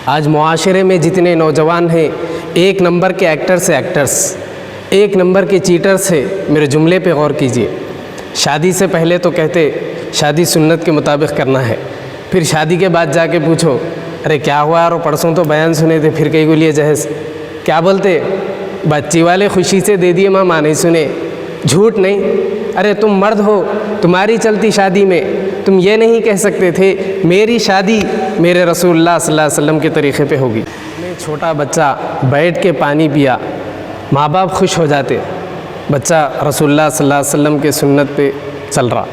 آج معاشرے میں جتنے نوجوان ہیں ایک نمبر کے ایکٹرس ایک نمبر کے چیٹرس ہیں. میرے جملے پہ غور کیجئے. شادی سے پہلے تو کہتے شادی سنت کے مطابق کرنا ہے، پھر شادی کے بعد جا کے پوچھو ارے کیا ہوا یار، پرسوں تو بیان سنے تھے پھر کئی کو لیے جہیز. کیا بولتے؟ بچی والے خوشی سے دے دیے، ماں نہیں سنے. جھوٹ نہیں. ارے تم مرد ہو، تمہاری چلتی شادی میں تم یہ نہیں کہہ سکتے تھے میری شادی میرے رسول اللہ صلی اللہ علیہ وسلم کے طریقے پہ ہوگی. چھوٹا بچہ بیٹھ کے پانی پیا، ماں باپ خوش ہو جاتے، بچہ رسول اللہ صلی اللہ علیہ وسلم کے سنت پہ چل رہا.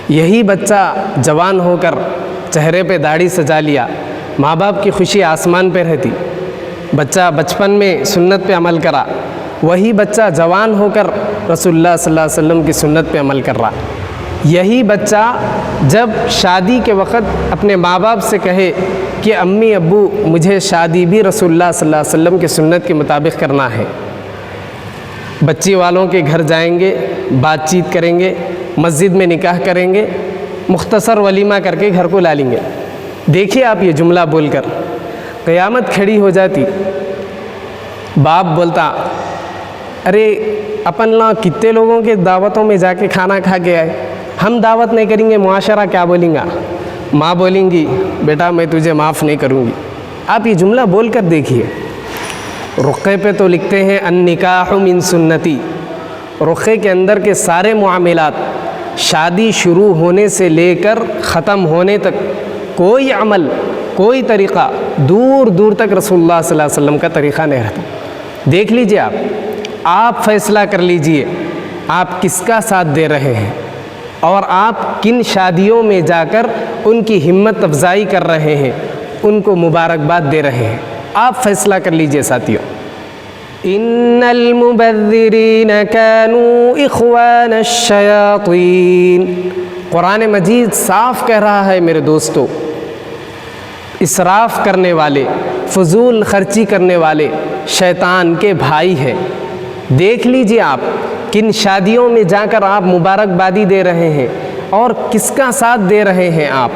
یہی بچہ جوان ہو کر چہرے پہ داڑھی سجا لیا، ماں باپ کی خوشی آسمان پہ رہتی. بچہ بچپن میں سنت پہ عمل کرا، وہی بچہ جوان ہو کر رسول اللہ صلی اللہ علیہ وسلم کی سنت پہ عمل کر رہا. یہی بچہ جب شادی کے وقت اپنے ماں باپ سے کہے کہ امی ابو مجھے شادی بھی رسول اللہ صلی اللہ علیہ وسلم کی سنت کے مطابق کرنا ہے، بچی والوں کے گھر جائیں گے، بات چیت کریں گے، مسجد میں نکاح کریں گے، مختصر ولیمہ کر کے گھر کو لا لیں گے. دیکھیے آپ یہ جملہ بول کر قیامت کھڑی ہو جاتی. باپ بولتا ارے اپن لا کتنے لوگوں کے دعوتوں میں جا کے کھانا کھا کے آئے، ہم دعوت نہیں کریں گے، معاشرہ کیا بولیں گا. ماں بولیں گی بیٹا میں تجھے معاف نہیں کروں گی. آپ یہ جملہ بول کر دیکھیے. رقعے پہ تو لکھتے ہیں النکاح من سنتی. رقعے کے اندر کے سارے معاملات شادی شروع ہونے سے لے کر ختم ہونے تک کوئی عمل کوئی طریقہ دور دور تک رسول اللہ صلی اللہ علیہ وسلم کا طریقہ نہیں رہتا. دیکھ لیجئے آپ فیصلہ کر لیجئے آپ کس کا ساتھ دے رہے ہیں اور آپ کن شادیوں میں جا کر ان کی ہمت افزائی کر رہے ہیں، ان کو مبارکباد دے رہے ہیں. آپ فیصلہ کر لیجئے ساتھیوں. ان المبذرین کانوا اخوان الشیاطین. قرآن مجید صاف کہہ رہا ہے میرے دوستو، اسراف کرنے والے، فضول خرچی کرنے والے شیطان کے بھائی ہیں. دیکھ لیجئے آپ کن شادیوں میں جا کر آپ مبارکبادی دے رہے ہیں اور کس کا ساتھ دے رہے ہیں. آپ